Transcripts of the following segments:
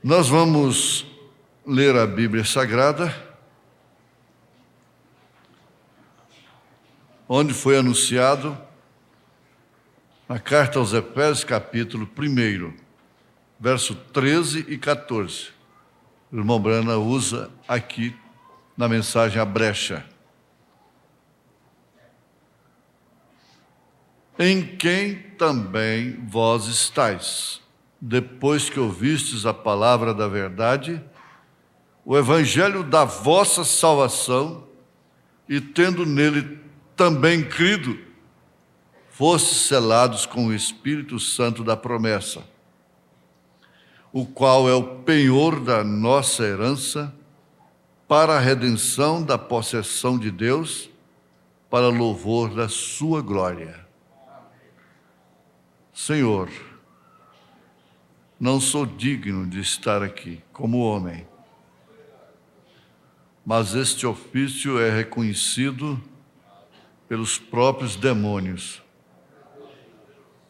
Nós vamos ler a Bíblia Sagrada, onde foi anunciado na carta aos Efésios, capítulo 1, verso 13 e 14. O irmão Brana usa aqui na mensagem a brecha. Em quem também vós estáis, depois que ouvistes a palavra da verdade, o evangelho da vossa salvação, e tendo nele também crido, fostes selados com o Espírito Santo da promessa, o qual é o penhor da nossa herança, para a redenção da possessão de Deus, para louvor da sua glória. Senhor, não sou digno de estar aqui como homem, mas este ofício é reconhecido pelos próprios demônios.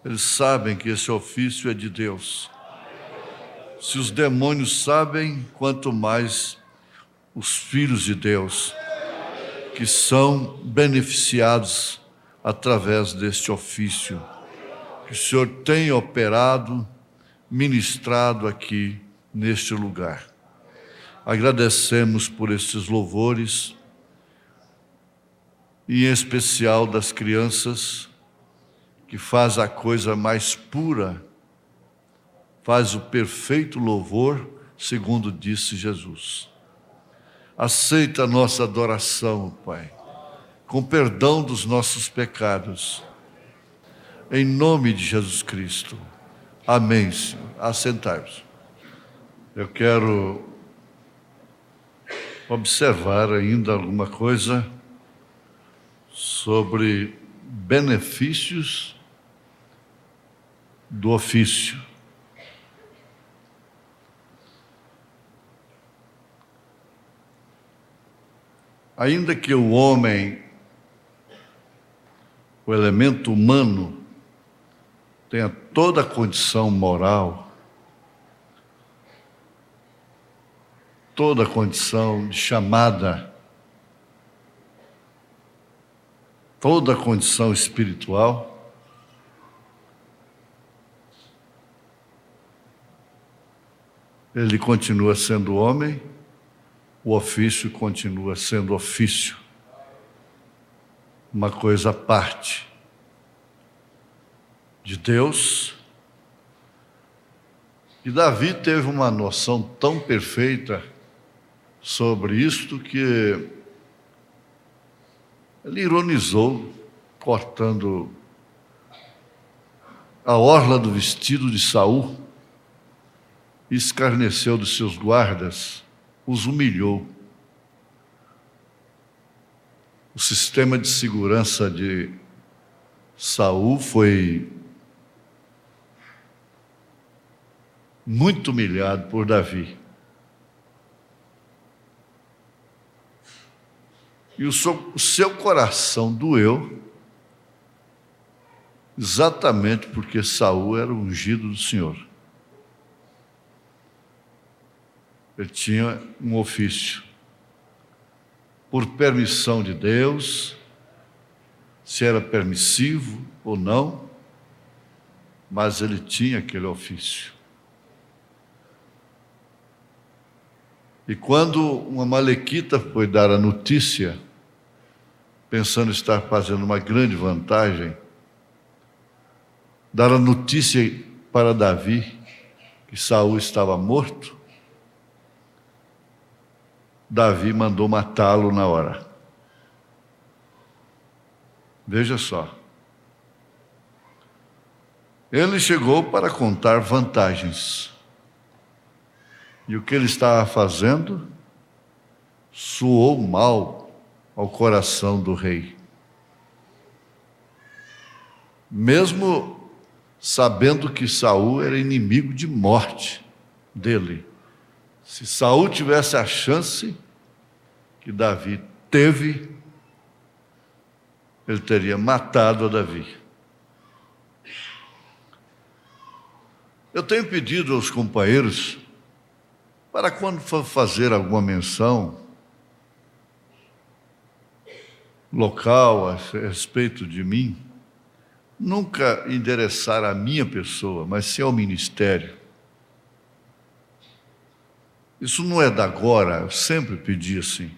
Eles sabem que esse ofício é de Deus. Se os demônios sabem, quanto mais os filhos de Deus, que são beneficiados através deste ofício que o Senhor tem operado, ministrado aqui neste lugar. Agradecemos por estes louvores, e em especial das crianças, que faz a coisa mais pura, faz o perfeito louvor, segundo disse Jesus. Aceita a nossa adoração, Pai, com perdão dos nossos pecados, em nome de Jesus Cristo. Amém, Senhor. Assentai-vos. Eu quero observar ainda alguma coisa sobre benefícios do ofício. Ainda que o homem, o elemento humano, tenha toda a condição moral, toda a condição de chamada, toda a condição espiritual, ele continua sendo homem, o ofício continua sendo ofício, uma coisa à parte de Deus. E Davi teve uma noção tão perfeita sobre isto que ele ironizou, cortando a orla do vestido de Saul, e escarneceu dos seus guardas, os humilhou. O sistema de segurança de Saul foi muito humilhado por Davi. E o seu coração doeu, exatamente porque Saul era o ungido do Senhor. Ele tinha um ofício, por permissão de Deus, se era permissivo ou não, mas ele tinha aquele ofício. E quando uma amalequita foi dar a notícia, pensando estar fazendo uma grande vantagem, dar a notícia para Davi que Saul estava morto, Davi mandou matá-lo na hora. Veja só. Ele chegou para contar vantagens. E o que ele estava fazendo soou mal ao coração do rei. Mesmo sabendo que Saul era inimigo de morte dele. Se Saul tivesse a chance que Davi teve, ele teria matado a Davi. Eu tenho pedido aos companheiros para quando for fazer alguma menção local a respeito de mim, nunca endereçar a minha pessoa, mas sim ao ministério. Isso não é da agora, eu sempre pedi assim.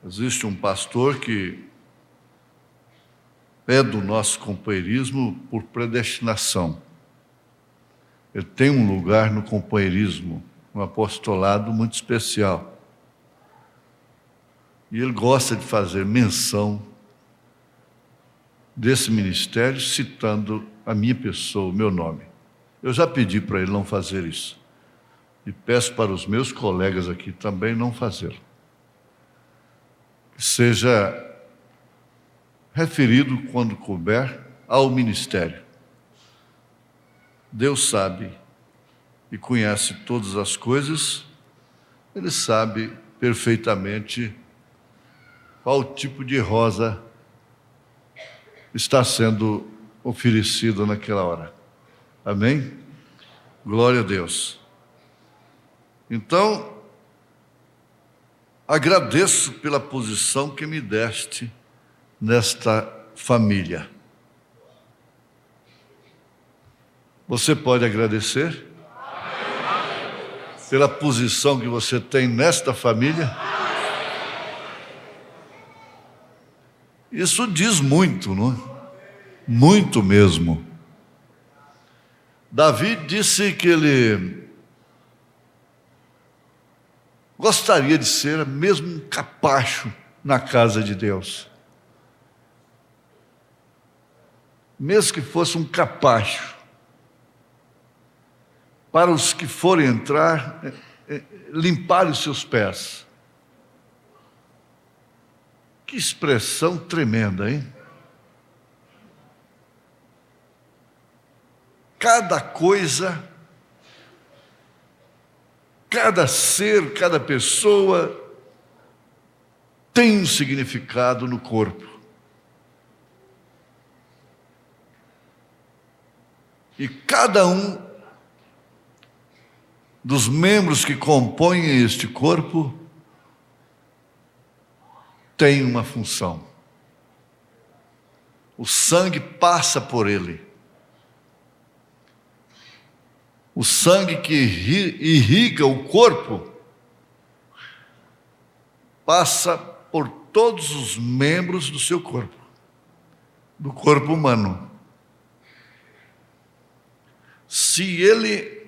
Existe um pastor que é do nosso companheirismo por predestinação. Ele tem um lugar no companheirismo, um apostolado muito especial. E ele gosta de fazer menção desse ministério, citando a minha pessoa, o meu nome. Eu já pedi para ele não fazer isso. E peço para os meus colegas aqui também não fazê-lo. Que seja referido, quando couber, ao ministério. Deus sabe e conhece todas as coisas, Ele sabe perfeitamente qual tipo de rosa está sendo oferecida naquela hora. Amém? Glória a Deus. Então, agradeço pela posição que me deste nesta família. Você pode agradecer pela posição que você tem nesta família? Isso diz muito, não é? Muito mesmo. Davi disse que ele gostaria de ser mesmo um capacho na casa de Deus. Mesmo que fosse um capacho. Para os que forem entrar, limpar os seus pés. Que expressão tremenda, hein? Cada coisa, cada ser, cada pessoa tem um significado no corpo. E cada um dos membros que compõem este corpo tem uma função. O sangue passa por ele. O sangue que irriga o corpo passa por todos os membros do seu corpo, do corpo humano. Se ele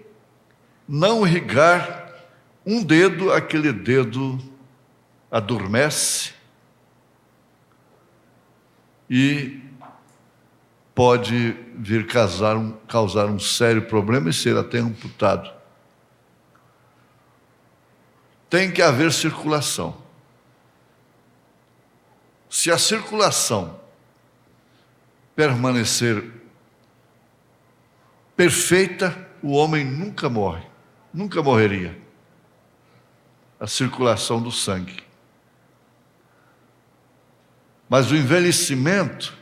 não irrigar um dedo, aquele dedo adormece e pode vir causar um sério problema e ser até amputado. Tem que haver circulação. Se a circulação permanecer perfeita, o homem nunca morre, nunca morreria. A circulação do sangue. Mas o envelhecimento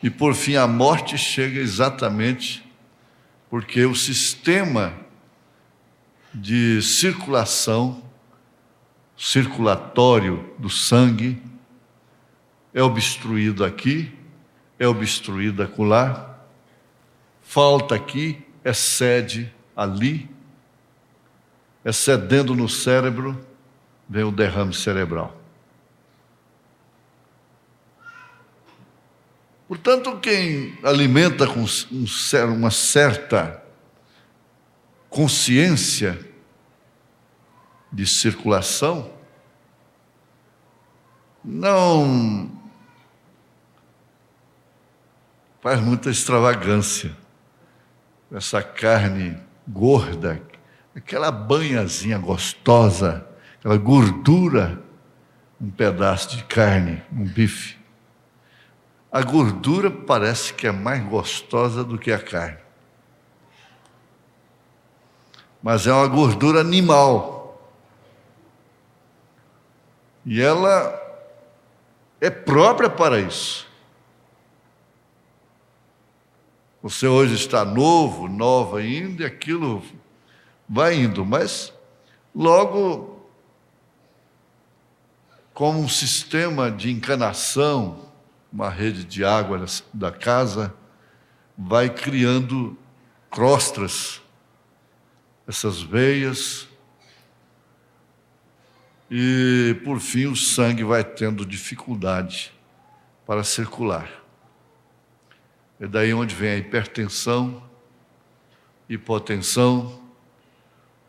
e, por fim, a morte chega exatamente porque o sistema de circulatório do sangue é obstruído aqui, é obstruído acolá, falta aqui, excede ali, excedendo no cérebro, vem o derrame cerebral. Portanto, quem alimenta com uma certa consciência de circulação, não faz muita extravagância. Essa carne gorda, aquela banhazinha gostosa, aquela gordura, um pedaço de carne, um bife. A gordura parece que é mais gostosa do que a carne. Mas é uma gordura animal. E ela é própria para isso. Você hoje está novo, nova ainda, e aquilo vai indo, mas logo, como um sistema de encanação, uma rede de água da casa, vai criando crostras, essas veias, e por fim o sangue vai tendo dificuldade para circular. É daí onde vem a hipertensão, hipotensão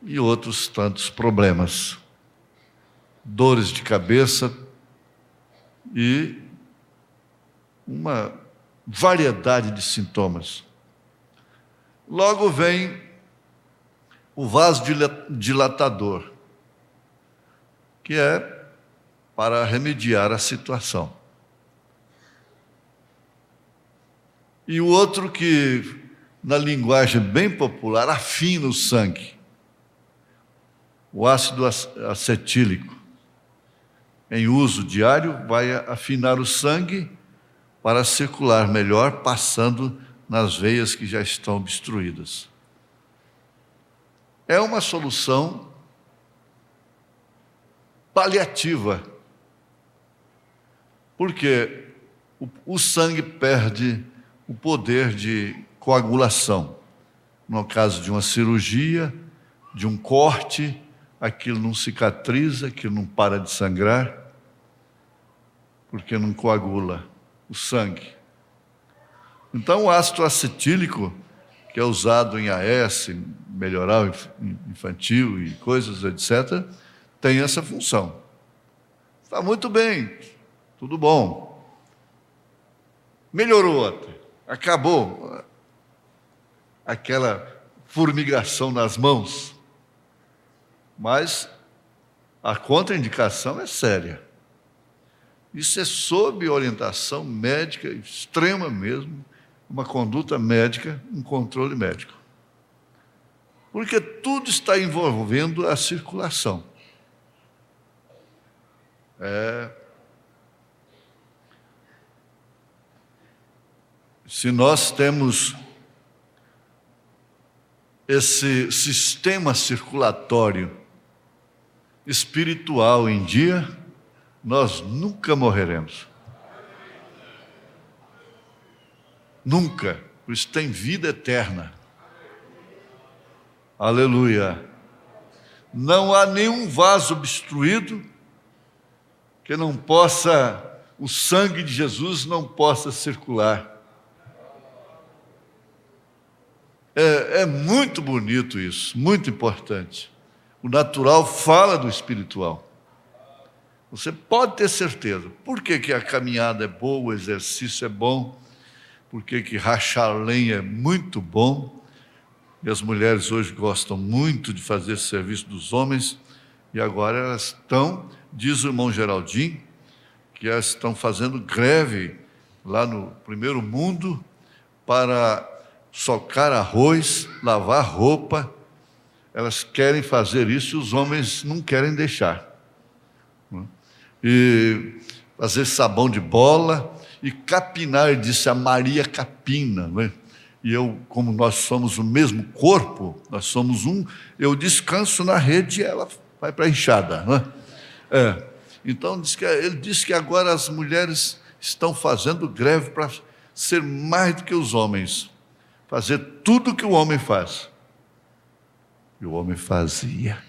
e outros tantos problemas. Dores de cabeça e uma variedade de sintomas. Logo vem o vasodilatador, que é para remediar a situação. E o outro que, na linguagem bem popular, afina o sangue, o ácido acetílico, em uso diário, vai afinar o sangue para circular melhor, passando nas veias que já estão obstruídas. É uma solução paliativa, porque o sangue perde o poder de coagulação. No caso de uma cirurgia, de um corte, aquilo não cicatriza, aquilo não para de sangrar, porque não coagula o sangue. Então, o ácido acetílico, que é usado em AS, melhoral infantil e coisas, etc., tem essa função. Está muito bem, tudo bom. Melhorou até. Acabou aquela formigação nas mãos, mas a contraindicação é séria. Isso é sob orientação médica, extrema mesmo, uma conduta médica, um controle médico. Porque tudo está envolvendo a circulação. Se nós temos esse sistema circulatório espiritual em dia, nós nunca morreremos. Nunca. Por isso tem vida eterna. Aleluia. Não há nenhum vaso obstruído que não possa, o sangue de Jesus não possa circular. É muito bonito isso, muito importante. O natural fala do espiritual. Você pode ter certeza. Por que a caminhada é boa, o exercício é bom? Por que rachar lenha é muito bom? E as mulheres hoje gostam muito de fazer esse serviço dos homens, e agora elas estão, diz o irmão Geraldinho, que elas estão fazendo greve lá no Primeiro Mundo para socar arroz, lavar roupa. Elas querem fazer isso e os homens não querem deixar. E fazer sabão de bola e capinar, disse a Maria Capina, não é? E eu, como nós somos o mesmo corpo, nós somos um, eu descanso na rede e ela vai para a enxada, não é? Então, ele disse que agora as mulheres estão fazendo greve para ser mais do que os homens, fazer tudo o que o homem faz. E o homem fazia.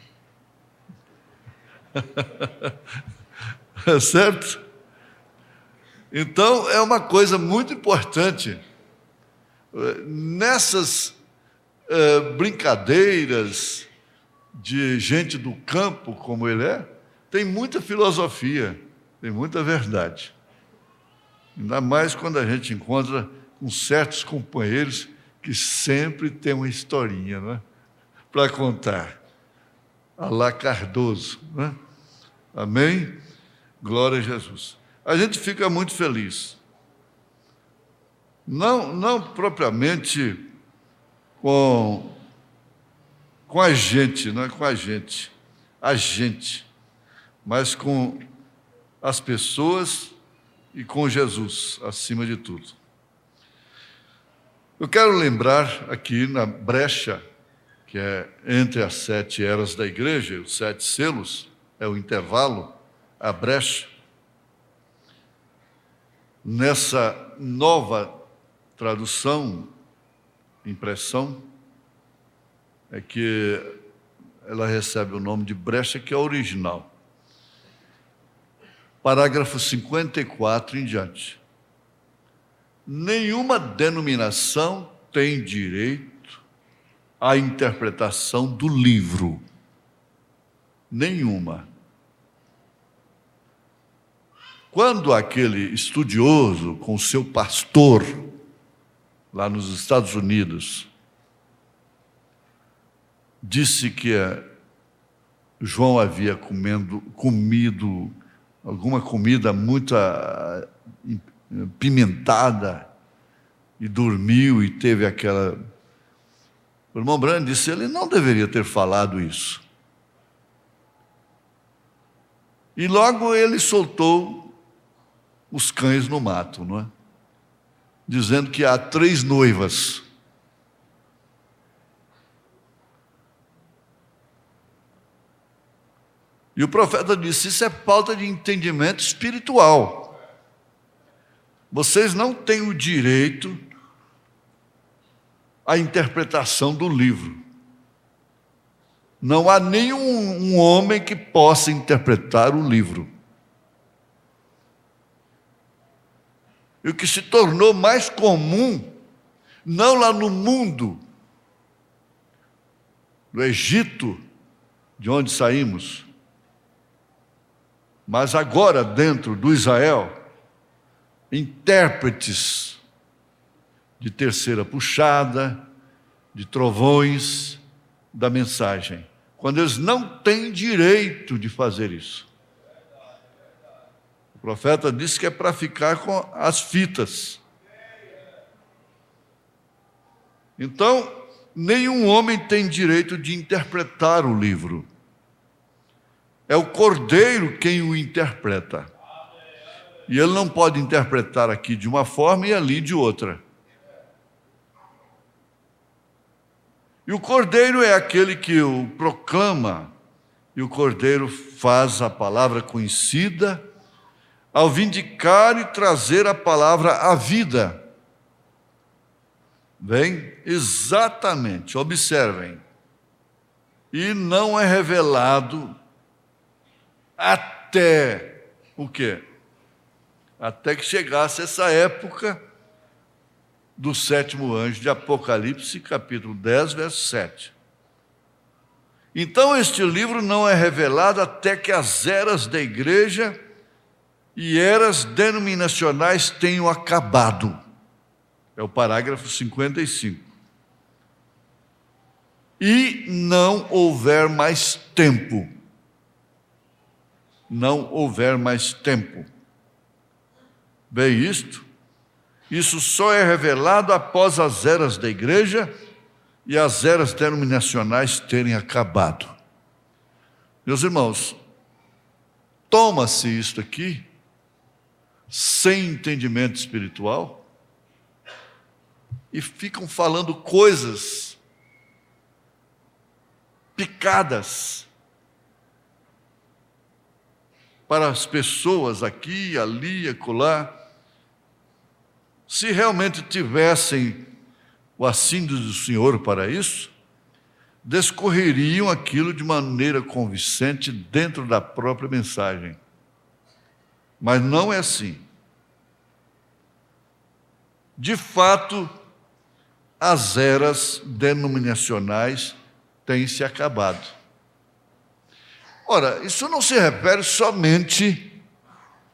Certo? Então, é uma coisa muito importante. Nessas brincadeiras de gente do campo, como ele é, tem muita filosofia, tem muita verdade. Ainda mais quando a gente encontra com certos companheiros que sempre tem uma historinha, não é? Para contar. Alá Cardoso, não é? Amém? Glória a Jesus. A gente fica muito feliz. Não propriamente com a gente, não é com a gente, mas com as pessoas e com Jesus, acima de tudo. Eu quero lembrar aqui na brecha, que é entre as 7 eras da igreja, os 7 selos, é o intervalo, a brecha. Nessa nova tradução, impressão, é que ela recebe o nome de brecha, que é original. Parágrafo 54 em diante. Nenhuma denominação tem direito à interpretação do livro. Nenhuma. Quando aquele estudioso com seu pastor, lá nos Estados Unidos, disse que João havia comido alguma comida muito pimentada e dormiu e teve aquela... O irmão Branham disse, ele não deveria ter falado isso. E logo ele soltou os cães no mato, não é? Dizendo que há 3 noivas. E o profeta disse, isso é falta de entendimento espiritual. Vocês não têm o direito à interpretação do livro. Não há nenhum homem que possa interpretar o livro. E o que se tornou mais comum, não lá no mundo, no Egito, de onde saímos, mas agora dentro do Israel, intérpretes de terceira puxada, de trovões da mensagem, quando eles não têm direito de fazer isso. O profeta disse que é para ficar com as fitas. Então, nenhum homem tem direito de interpretar o livro. É o Cordeiro quem o interpreta. E ele não pode interpretar aqui de uma forma e ali de outra. E o Cordeiro é aquele que o proclama, e o Cordeiro faz a palavra conhecida, ao vindicar e trazer a palavra à vida. Bem, exatamente, observem. E não é revelado até o quê? Até que chegasse essa época do 7º anjo de Apocalipse, capítulo 10, verso 7. Então, este livro não é revelado até que as eras da igreja e eras denominacionais tenham acabado. É o parágrafo 55. E não houver mais tempo. Não houver mais tempo. Bem isto? Isso só é revelado após as eras da igreja e as eras denominacionais terem acabado. Meus irmãos, toma-se isto aqui sem entendimento espiritual e ficam falando coisas picadas para as pessoas aqui, ali, acolá. Se realmente tivessem o assíduo do Senhor para isso, discorreriam aquilo de maneira convincente dentro da própria mensagem. Mas não é assim. De fato, as eras denominacionais têm se acabado. Ora, isso não se refere somente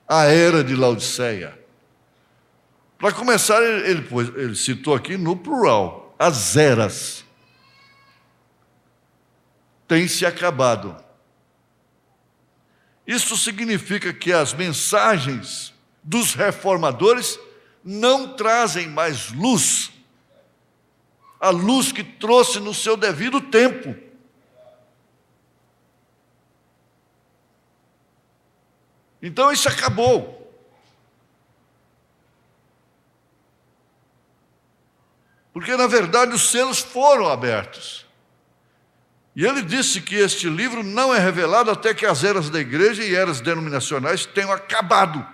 à era de Laodiceia. Para começar, ele citou aqui no plural, as eras têm se acabado. Isso significa que as mensagens dos reformadores não trazem mais luz, a luz que trouxe no seu devido tempo. Então isso acabou. Porque, na verdade, os selos foram abertos. E ele disse que este livro não é revelado até que as eras da igreja e eras denominacionais tenham acabado.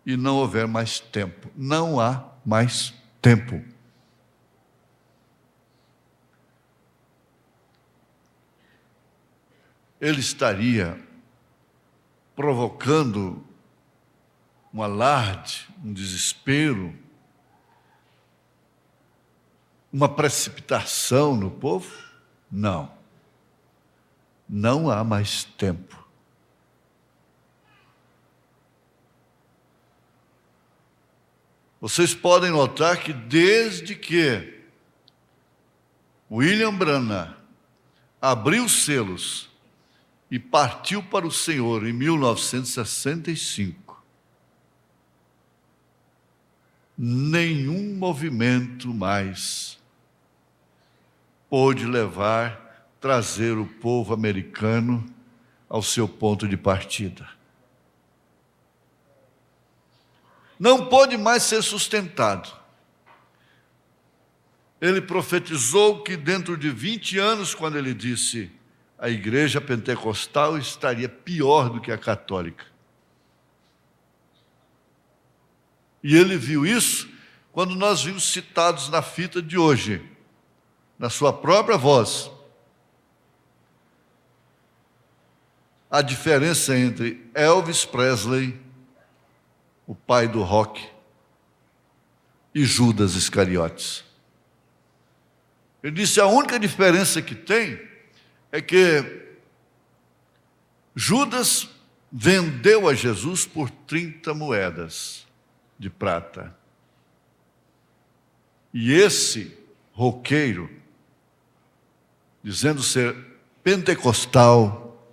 E não houver mais tempo. Não há mais tempo. Ele estaria provocando um alarde, um desespero, uma precipitação no povo? Não. Não há mais tempo. Vocês podem notar que desde que William Branham abriu os selos e partiu para o Senhor em 1965, nenhum movimento mais pôde trazer o povo americano ao seu ponto de partida. Não pôde mais ser sustentado. Ele profetizou que dentro de 20 anos, quando ele disse a igreja pentecostal estaria pior do que a católica. E ele viu isso quando nós vimos citados na fita de hoje, na sua própria voz, a diferença entre Elvis Presley, o pai do rock, e Judas Iscariotes. Ele disse: a única diferença que tem é que Judas vendeu a Jesus por 30 moedas de prata. E esse roqueiro, dizendo ser pentecostal,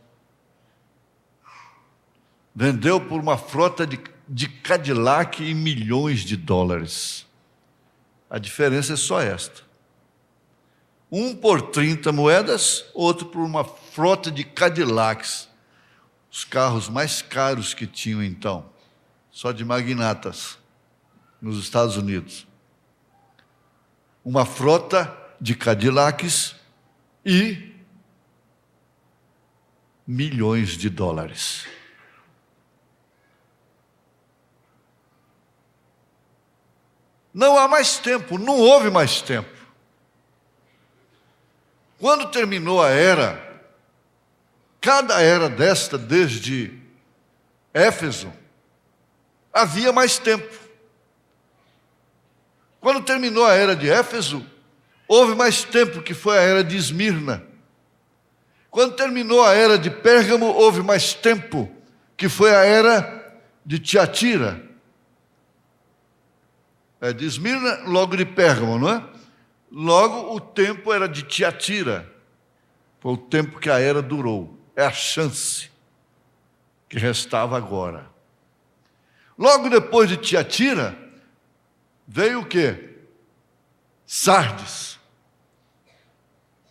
vendeu por uma frota de Cadillac em milhões de dólares. A diferença é só esta. Um por 30 moedas, outro por uma frota de Cadillacs, os carros mais caros que tinham então, só de magnatas, nos Estados Unidos. Uma frota de Cadillacs e milhões de dólares. Não há mais tempo, não houve mais tempo. Quando terminou a era, cada era desta, desde Éfeso, havia mais tempo. Quando terminou a era de Éfeso, houve mais tempo, que foi a era de Esmirna. Quando terminou a era de Pérgamo, houve mais tempo, que foi a era de Tiatira. É de Esmirna, logo de Pérgamo, não é? Logo o tempo era de Tiatira. Foi o tempo que a era durou. É a chance que restava agora. Logo depois de Tiatira, veio o quê? Sardes.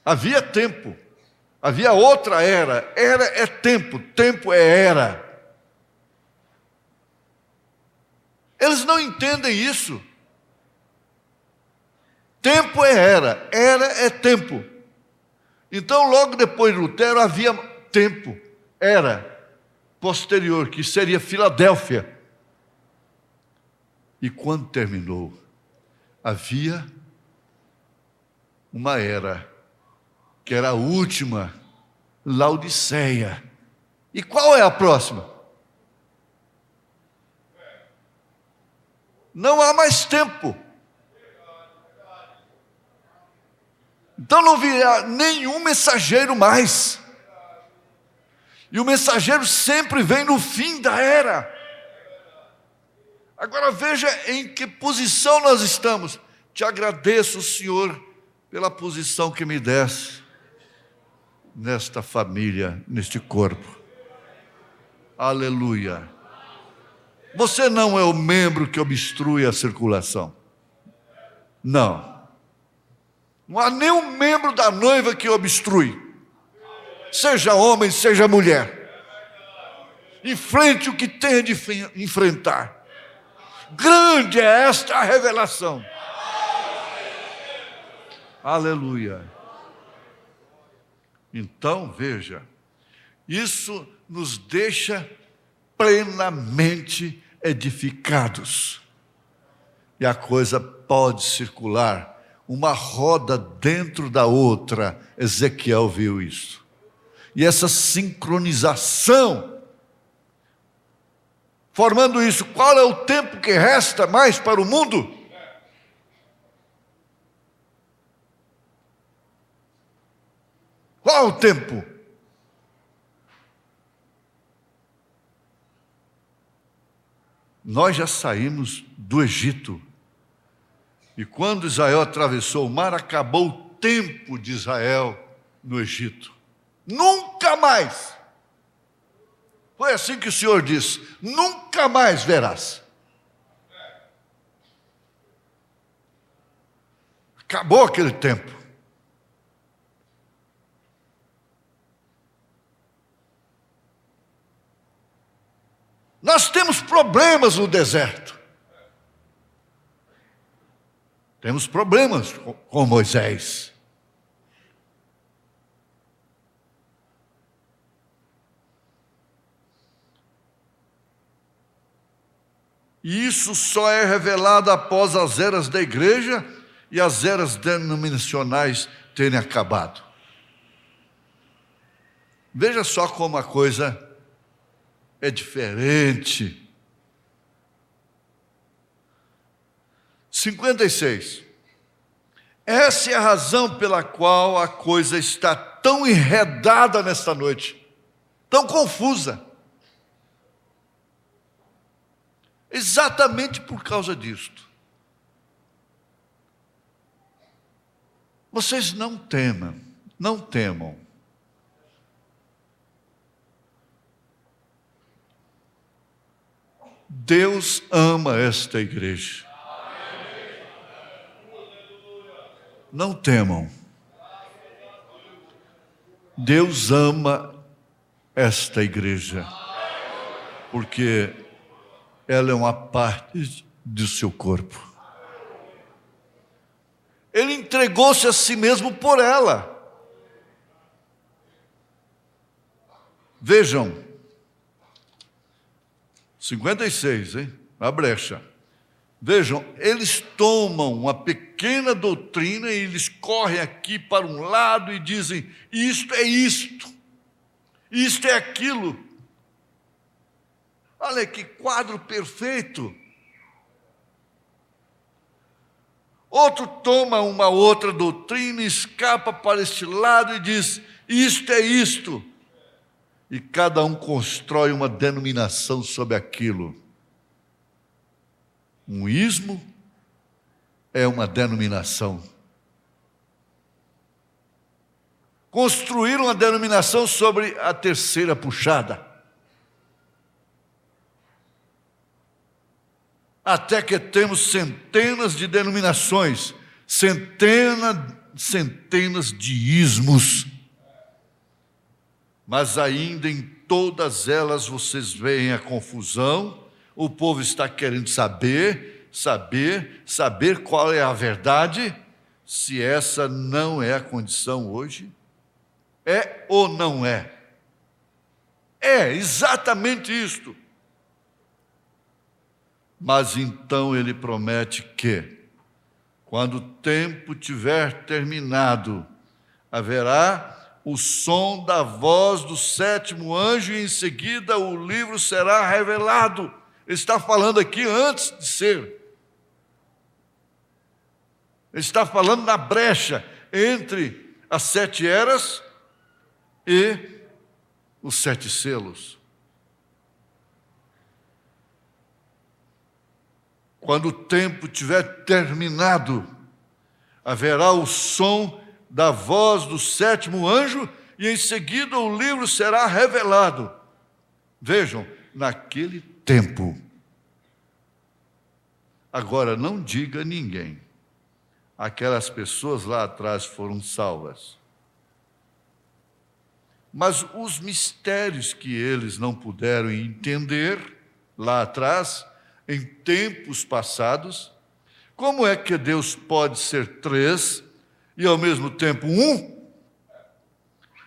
Havia tempo. Havia outra era. Era é tempo, tempo é era. Eles não entendem isso. Tempo é era é tempo. Então, logo depois de Lutero, havia tempo, era posterior, que seria Filadélfia. E quando terminou, havia uma era, que era a última, Laodiceia. E qual é a próxima? Não há mais tempo. Então não virá nenhum mensageiro mais. E o mensageiro sempre vem no fim da era. Agora veja em que posição nós estamos. Te agradeço, Senhor, pela posição que me desse nesta família, neste corpo. Aleluia. Você não é o membro que obstrui a circulação. Não. Não há nenhum membro da noiva que obstrui. Seja homem, seja mulher. Enfrente o que tenha de enfrentar. Grande é esta revelação. Aleluia. Então, veja, isso nos deixa plenamente edificados. E a coisa pode circular, uma roda dentro da outra. Ezequiel viu isso. E essa sincronização, formando isso, qual é o tempo que resta mais para o mundo? Qual é o tempo? Nós já saímos do Egito. E quando Israel atravessou o mar, acabou o tempo de Israel no Egito. Nunca mais. Foi assim que o Senhor disse: nunca mais verás. Acabou aquele tempo. Nós temos problemas no deserto. Temos problemas com Moisés. E isso só é revelado após as eras da igreja e as eras denominacionais terem acabado. Veja só como a coisa é diferente. 56. Essa é a razão pela qual a coisa está tão enredada nesta noite, tão confusa. Exatamente por causa disto. Vocês não temam, não temam. Deus ama esta igreja. Não temam. Deus ama esta igreja, porque ela é uma parte do seu corpo. Ele entregou-se a si mesmo por ela. Vejam, 56, hein? A brecha. Vejam, eles tomam uma pequena doutrina e eles correm aqui para um lado e dizem: isto é isto, isto é aquilo. Olha que quadro perfeito. Outro toma uma outra doutrina, escapa para este lado e diz: isto é isto. E cada um constrói uma denominação sobre aquilo. Um ismo é uma denominação. Construíram uma denominação sobre a terceira puxada. Até que temos centenas de denominações, centenas de ismos. Mas ainda em todas elas vocês veem a confusão. O povo está querendo saber qual é a verdade, se essa não é a condição hoje. É ou não é? É exatamente isto. Mas então ele promete que, quando o tempo tiver terminado, haverá o som da voz do sétimo anjo e em seguida o livro será revelado. Ele está falando aqui antes de ser. Ele está falando na brecha entre as 7 eras e os 7 selos. Quando o tempo tiver terminado, haverá o som da voz do sétimo anjo e em seguida o livro será revelado. Vejam, naquele tempo. Agora, não diga a ninguém. Aquelas pessoas lá atrás foram salvas. Mas os mistérios que eles não puderam entender lá atrás, em tempos passados, como é que Deus pode ser três e ao mesmo tempo um?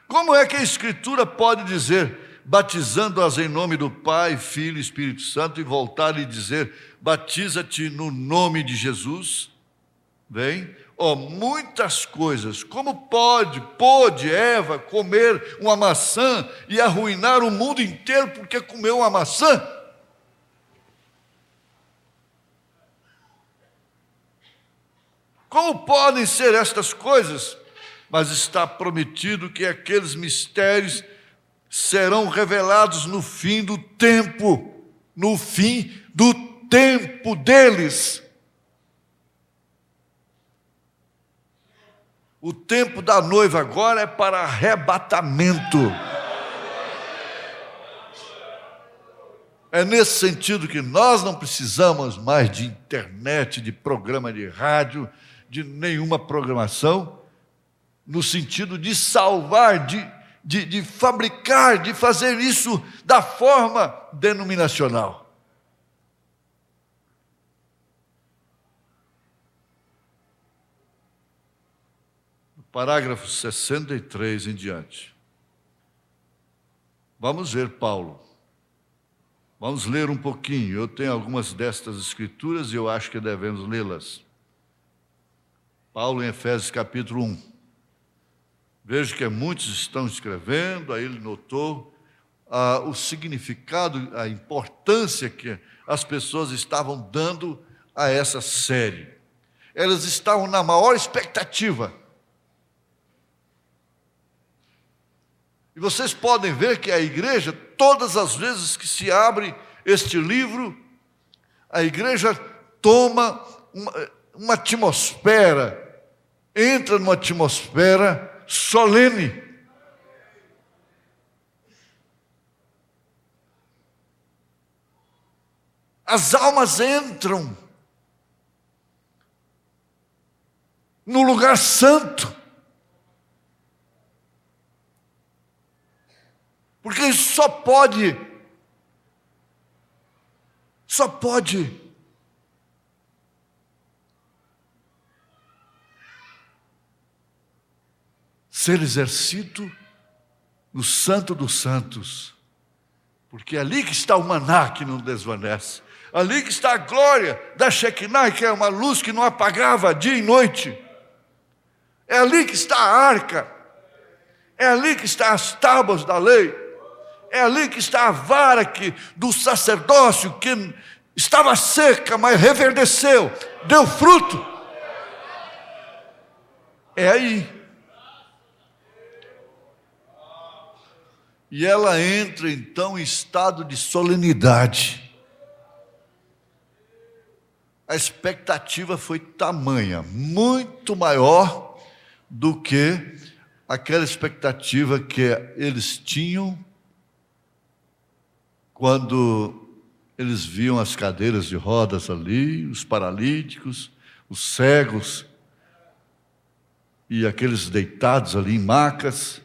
Como é que a Escritura pode dizer, batizando-as em nome do Pai, Filho e Espírito Santo, e voltar e dizer, batiza-te no nome de Jesus? Bem, muitas coisas. Como pôde Eva comer uma maçã e arruinar o mundo inteiro porque comeu uma maçã? Como podem ser estas coisas? Mas está prometido que aqueles mistérios serão revelados no fim do tempo deles. O tempo da noiva agora é para arrebatamento. É nesse sentido que nós não precisamos mais de internet, de programa de rádio, de nenhuma programação, no sentido de salvar, de fabricar, de fazer isso da forma denominacional. No parágrafo 63 em diante. Vamos ver Paulo. Vamos ler um pouquinho. Eu tenho algumas destas escrituras e eu acho que devemos lê-las. Paulo em Efésios capítulo 1. Vejo que muitos estão escrevendo, aí ele notou o significado, a importância que as pessoas estavam dando a essa série. Elas estavam na maior expectativa. E vocês podem ver que a igreja, todas as vezes que se abre este livro, a igreja toma uma atmosfera, entra numa atmosfera solene. As almas entram no lugar santo, porque isso só pode ser exercido no Santo dos Santos, porque é ali que está o maná que não desvanece, ali que está a glória da Shekinah, que é uma luz que não apagava dia e noite, é ali que está a arca, é ali que estão as tábuas da lei, é ali que está a vara do sacerdócio que estava seca, mas reverdeceu, deu fruto. É aí. E ela entra então em estado de solenidade. A expectativa foi tamanha, muito maior do que aquela expectativa que eles tinham quando eles viam as cadeiras de rodas ali, os paralíticos, os cegos e aqueles deitados ali em macas.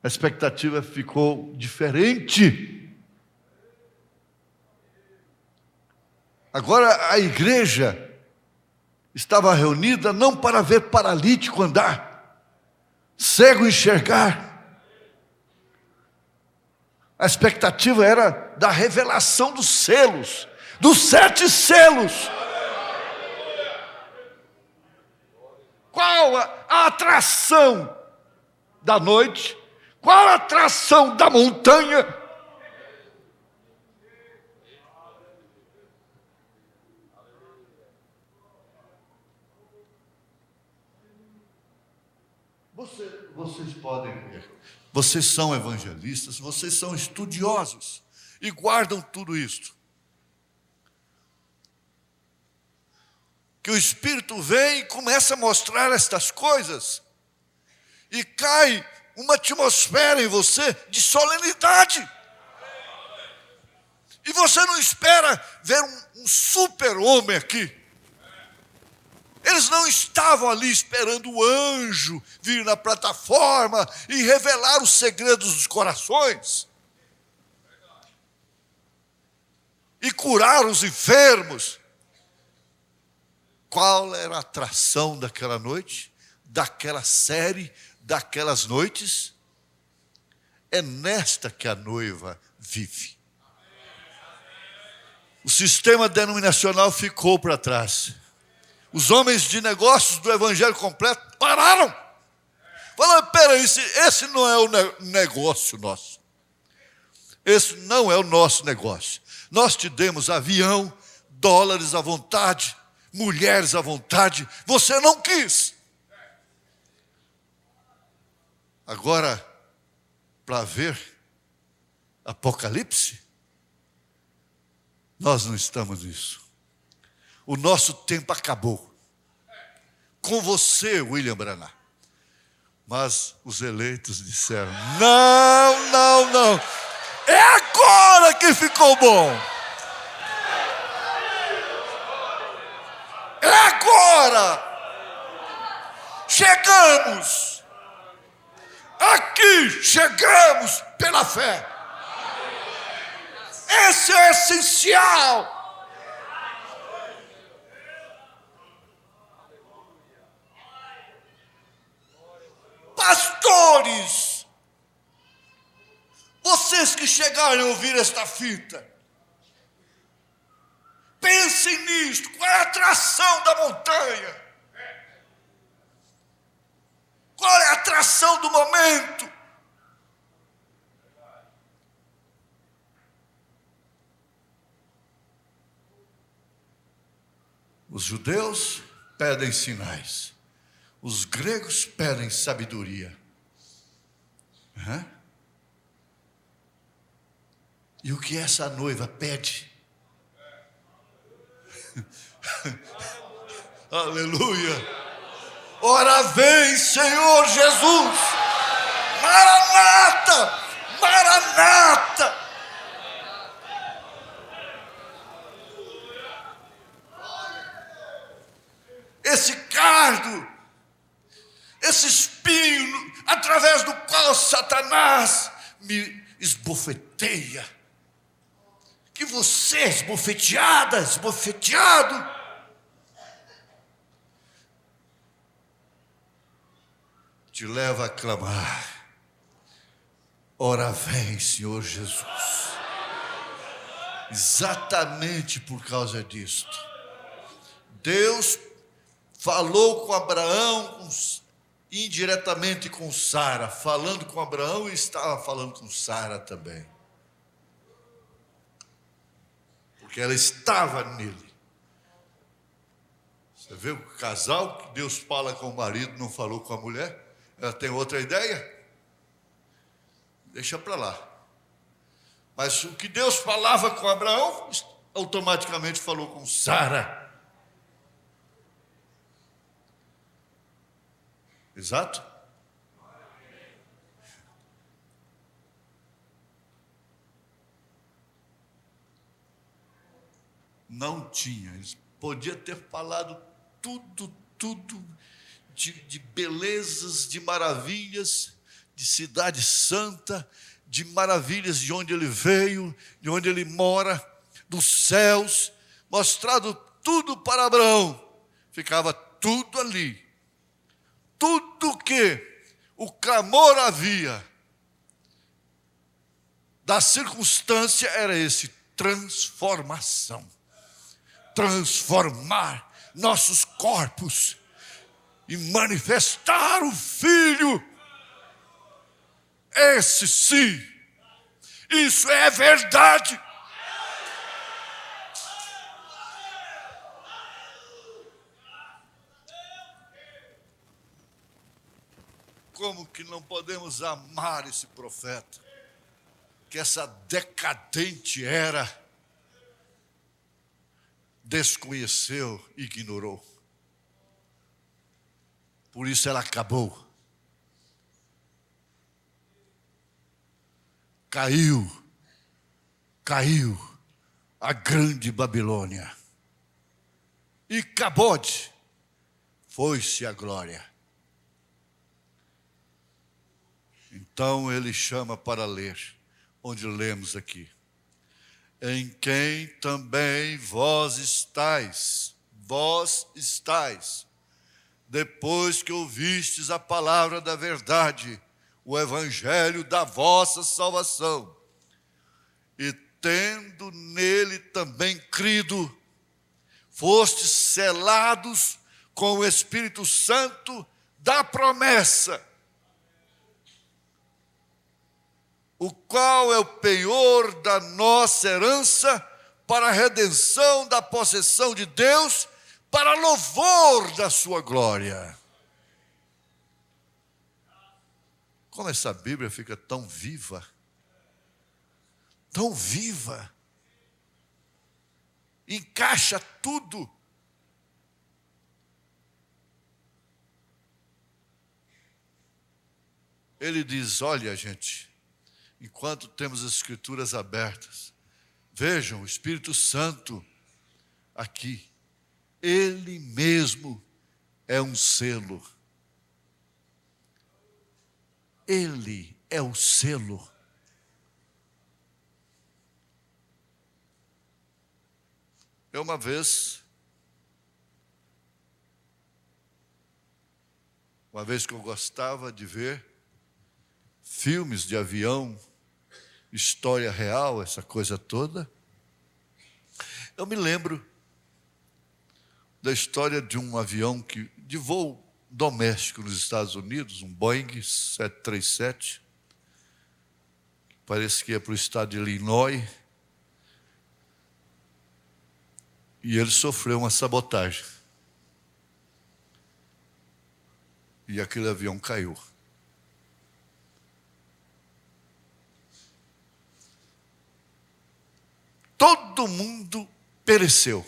A expectativa ficou diferente. Agora a igreja estava reunida não para ver paralítico andar, cego enxergar. A expectativa era da revelação dos selos, dos 7 selos. Qual a atração da noite? Qual a atração da montanha? Vocês podem ver. Vocês são evangelistas, vocês são estudiosos e guardam tudo isto. Que o Espírito vem e começa a mostrar estas coisas e cai uma atmosfera em você de solenidade. E você não espera ver um super-homem aqui. Eles não estavam ali esperando o anjo vir na plataforma e revelar os segredos dos corações. curar os enfermos. Qual era a atração daquela noite, daquela série, daquelas noites? É nesta que a noiva vive. O sistema denominacional ficou para trás. Os homens de negócios do evangelho completo pararam. Falaram, peraí, esse não é o negócio nosso. Esse não é o nosso negócio. Nós te demos avião, dólares à vontade, mulheres à vontade. Você não quis. Agora, para ver Apocalipse, nós não estamos nisso. O nosso tempo acabou. Com você, William Branham. Mas os eleitos disseram, não, não, não. É agora que ficou bom. É agora. Chegamos. Aqui chegamos pela fé. Esse é essencial. Pastores, vocês que chegaram a ouvir esta fita, pensem nisto. Qual é a atração da montanha? Qual é a atração do momento? Os judeus pedem sinais. Os gregos pedem sabedoria. E o que essa noiva pede? Aleluia! Ora vem, Senhor Jesus! Maranata! Maranata! Esse cardo, esse espinho, através do qual Satanás me esbofeteia. Que você, esbofeteada, esbofeteado, te leva a clamar. Ora vem, Senhor Jesus. Exatamente por causa disto. Deus falou com Abraão, indiretamente com Sara, falando com Abraão e estava falando com Sara também. Porque ela estava nele. Você vê o casal que Deus fala com o marido, não falou com a mulher? Ela tem outra ideia? Deixa para lá. Mas o que Deus falava com Abraão, automaticamente falou com Sara. Exato? Não tinha. Podia ter falado tudo de belezas, de maravilhas, de cidade santa, de maravilhas de onde ele veio, de onde ele mora, dos céus, mostrado tudo para Abraão. Ficava tudo ali. Tudo que o clamor havia da circunstância era esse: transformação. Transformar nossos corpos e manifestar o Filho. Esse sim, isso é verdade. Como que não podemos amar esse profeta, que essa decadente era desconheceu, ignorou. Por isso ela acabou. Caiu a grande Babilônia. E Cabode, foi-se a glória. Então ele chama para ler, onde lemos aqui. em quem também vós estáis, depois que ouvistes a palavra da verdade, o evangelho da vossa salvação, e tendo nele também crido, fostes selados com o Espírito Santo da promessa, o qual é o penhor da nossa herança para a redenção da possessão de Deus, para louvor da sua glória. Como essa Bíblia fica tão viva, encaixa tudo. Ele diz: olha, gente, enquanto temos as Escrituras abertas, vejam o Espírito Santo aqui. Ele mesmo é um selo. Ele é o selo. Eu uma vez que eu gostava de ver filmes de avião, história real, essa coisa toda, eu me lembro da história de um avião de voo doméstico nos Estados Unidos, um Boeing 737, parece que ia para o estado de Illinois, e ele sofreu uma sabotagem. E aquele avião caiu. Todo mundo pereceu.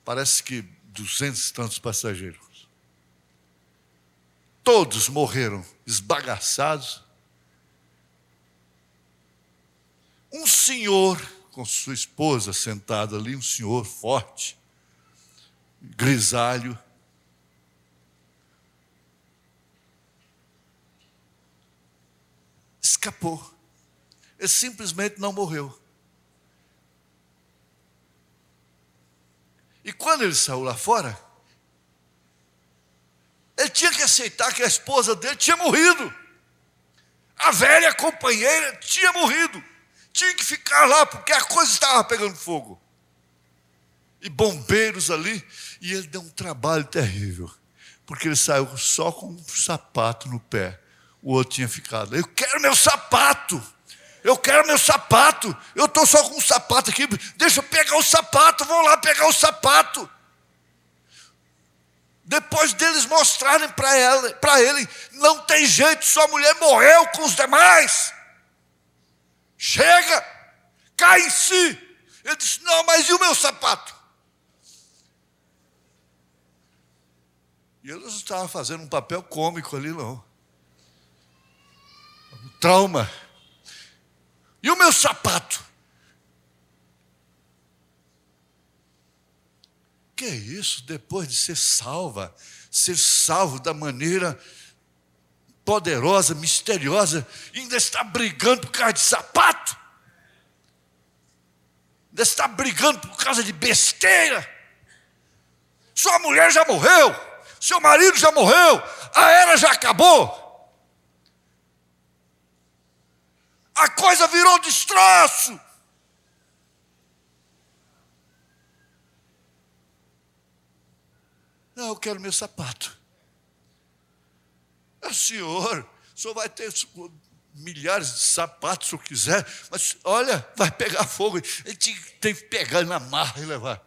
Parece que 200 e tantos passageiros. Todos morreram esbagaçados. Um senhor com sua esposa sentado ali, um senhor forte, grisalho, escapou. Ele simplesmente não morreu. E quando ele saiu lá fora, ele tinha que aceitar que a esposa dele tinha morrido. A velha companheira tinha morrido. Tinha que ficar lá, porque a coisa estava pegando fogo. E bombeiros ali, e ele deu um trabalho terrível, porque ele saiu só com um sapato no pé. O outro tinha ficado: eu quero meu sapato, eu estou só com um sapato aqui, deixa eu pegar o sapato, vou lá pegar o sapato. Depois deles mostrarem para ele, não tem jeito, sua mulher morreu com os demais. Chega, cai em si. Ele disse: não, mas e o meu sapato? E ele não estava fazendo um papel cômico ali, não. Um trauma. E o meu sapato? Que é isso? Depois de ser salvo da maneira poderosa, misteriosa, ainda está brigando por causa de sapato? Ainda está brigando por causa de besteira? Sua mulher já morreu, seu marido já morreu, a era já acabou. A coisa virou destroço. Não, eu quero meu sapato. O senhor vai ter milhares de sapatos se eu quiser, mas olha, vai pegar fogo. Ele tem que pegar na marra e levar.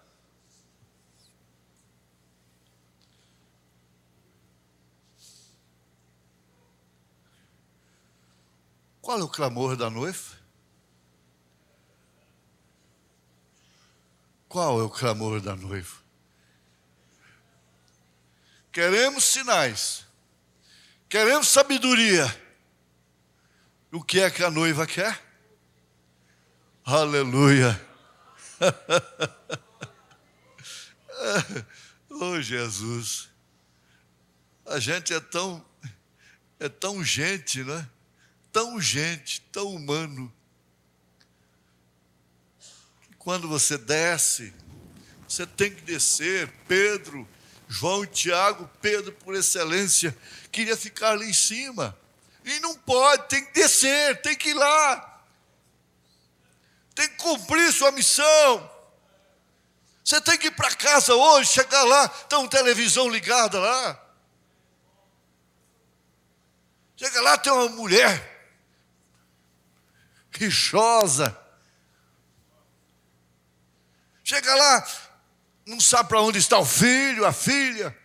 Qual é o clamor da noiva? Qual é o clamor da noiva? Queremos sinais. Queremos sabedoria. O que é que a noiva quer? Aleluia. Oh, Jesus. A gente é tão gente, né? Tão gente, tão humano. quando você desce, você tem que descer. Pedro, João e Tiago, Pedro por excelência, queria ficar ali em cima. E não pode, tem que descer, tem que ir lá. Tem que cumprir sua missão. Você tem que ir para casa hoje, chegar lá, tem uma televisão ligada lá. Chega lá, tem uma mulher rixosa. Chega lá, não sabe para onde está o filho, a filha.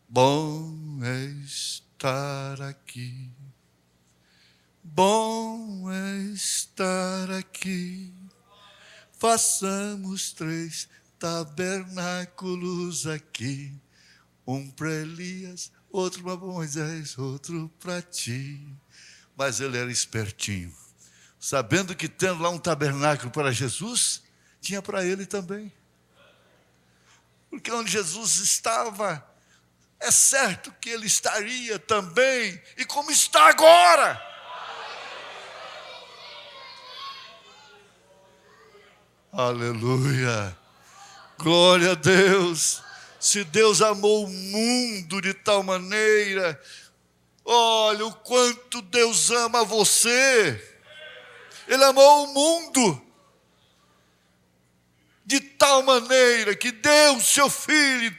Bom é estar aqui. Bom é estar aqui. Façamos 3 tabernáculos aqui. Um para Elias, outro para Moisés, outro para ti. Mas ele era espertinho. Sabendo que tendo lá um tabernáculo para Jesus, tinha para ele também. Porque onde Jesus estava, é certo que ele estaria também. E como está agora. Aleluia. Glória a Deus. Se Deus amou o mundo de tal maneira, olha o quanto Deus ama você. Ele amou o mundo de tal maneira que deu o seu Filho.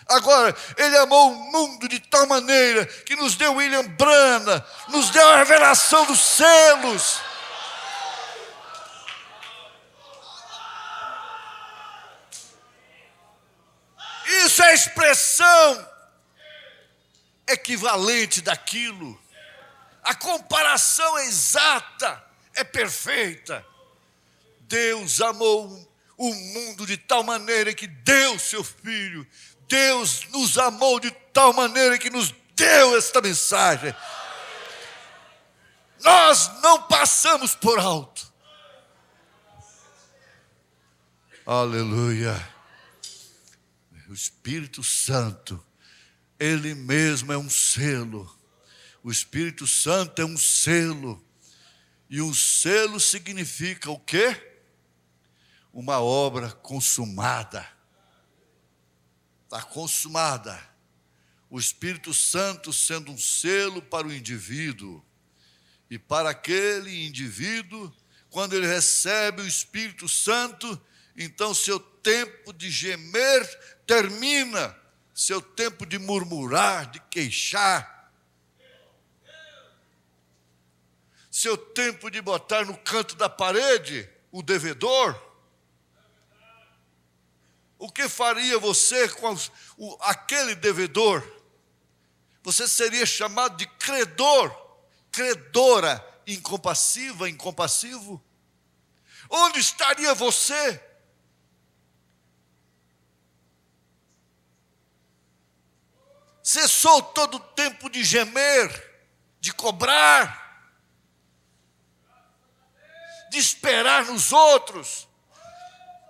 Agora, Ele amou o mundo de tal maneira que nos deu William Branham, nos deu a revelação dos selos. Isso é a expressão equivalente daquilo. A comparação é exata, é perfeita. Deus amou o mundo de tal maneira que deu seu Filho. Deus nos amou de tal maneira que nos deu esta mensagem. Nós não passamos por alto. Aleluia. O Espírito Santo, Ele mesmo é um selo. O Espírito Santo é um selo. E um selo significa o quê? Uma obra consumada. Está consumada. O Espírito Santo sendo um selo para o indivíduo. E para aquele indivíduo, quando ele recebe o Espírito Santo, então seu tempo de gemer termina, seu tempo de murmurar, de queixar, seu tempo de botar no canto da parede o devedor. O que faria você com aquele devedor? Você seria chamado de credor, credora, incompassiva, incompassivo. Onde estaria você? Cessou todo o tempo de gemer, de cobrar, de esperar nos outros,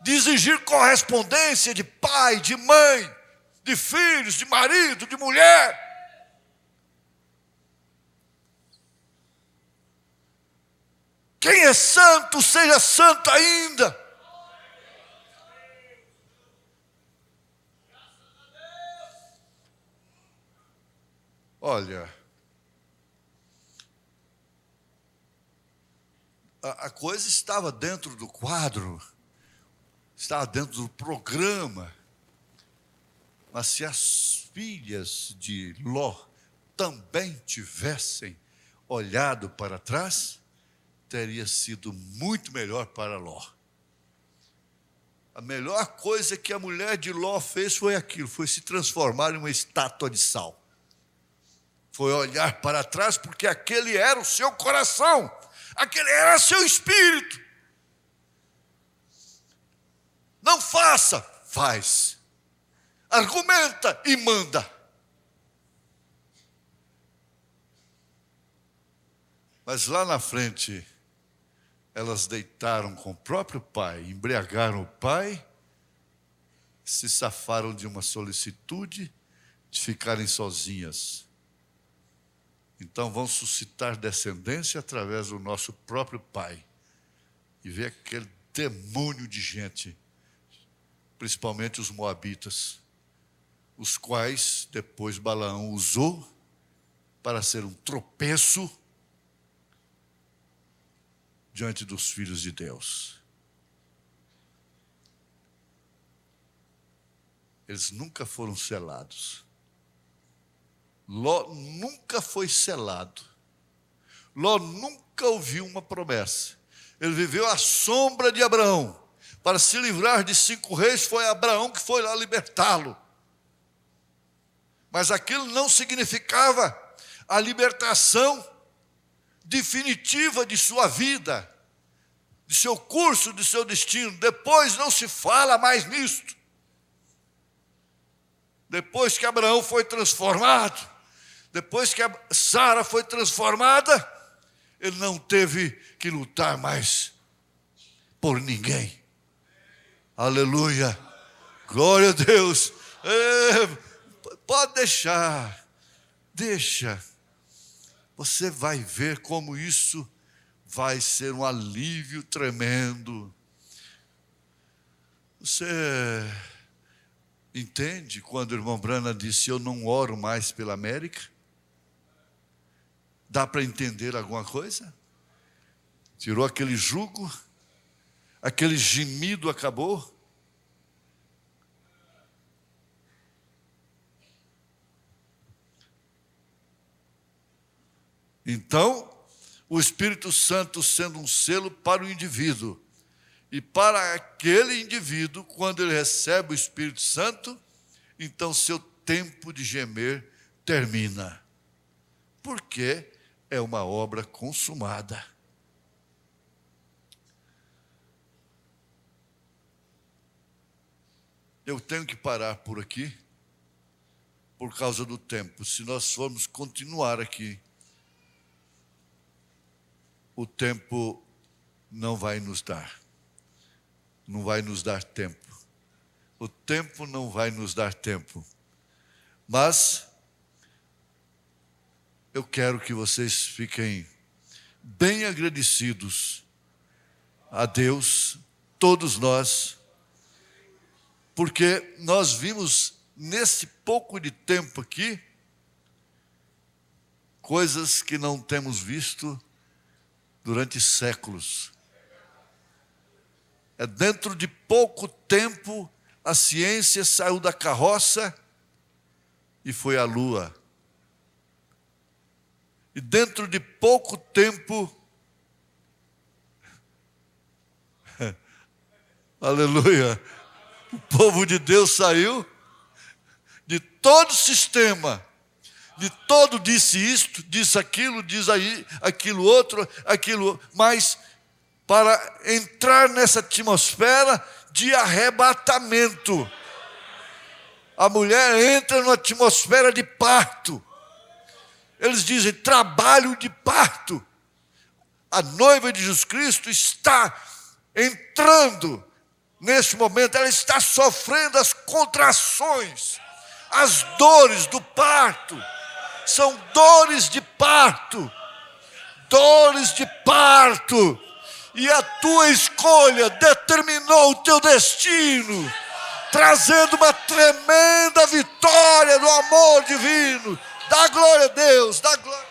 de exigir correspondência de pai, de mãe, de filhos, de marido, de mulher. Quem é santo, seja santo ainda. Olha, a coisa estava dentro do quadro, estava dentro do programa, mas se as filhas de Ló também tivessem olhado para trás, teria sido muito melhor para Ló. A melhor coisa que a mulher de Ló fez foi aquilo, foi se transformar em uma estátua de sal. Foi olhar para trás, porque aquele era o seu coração, aquele era seu espírito. Não faça, faz. Argumenta e manda. Mas lá na frente, elas deitaram com o próprio pai, embriagaram o pai, se safaram de uma solicitude de ficarem sozinhas. Então vão suscitar descendência através do nosso próprio pai. e vê aquele demônio de gente, principalmente os moabitas, os quais depois Balaão usou para ser um tropeço diante dos filhos de Deus. Eles nunca foram selados. Ló nunca foi selado. Ló nunca ouviu uma promessa. Ele viveu à sombra de Abraão. Para se livrar de 5 reis, foi Abraão que foi lá libertá-lo. Mas aquilo não significava a libertação definitiva de sua vida, de seu curso, de seu destino. Depois não se fala mais nisto. Depois que Abraão foi transformado, depois que Sara foi transformada, ele não teve que lutar mais por ninguém. Aleluia, glória a Deus. Pode deixar, deixa. Você vai ver como isso vai ser um alívio tremendo. Você entende quando o irmão Branham disse: eu não oro mais pela América? Dá para entender alguma coisa? Tirou aquele jugo, aquele gemido acabou. Então, o Espírito Santo sendo um selo para o indivíduo, e para aquele indivíduo, quando ele recebe o Espírito Santo, então seu tempo de gemer termina. Porque é uma obra consumada. Eu tenho que parar por aqui, por causa do tempo. Se nós formos continuar aqui, o tempo não vai nos dar. Não vai nos dar tempo. O tempo não vai nos dar tempo. Mas eu quero que vocês fiquem bem agradecidos a Deus, todos nós, porque nós vimos nesse pouco de tempo aqui coisas que não temos visto durante séculos. Dentro de pouco tempo, a ciência saiu da carroça e foi à lua. E dentro de pouco tempo, aleluia, o povo de Deus saiu de todo o sistema, de todo disse isto, disse aquilo, diz aí, aquilo outro, aquilo, mas para entrar nessa atmosfera de arrebatamento. A mulher entra numa atmosfera de parto. Eles dizem trabalho de parto. A noiva de Jesus Cristo está entrando neste momento, ela está sofrendo as contrações, as dores do parto. São dores de parto. Dores de parto. E a tua escolha determinou o teu destino, trazendo uma tremenda vitória do amor divino. Dá glória a Deus, dá glória.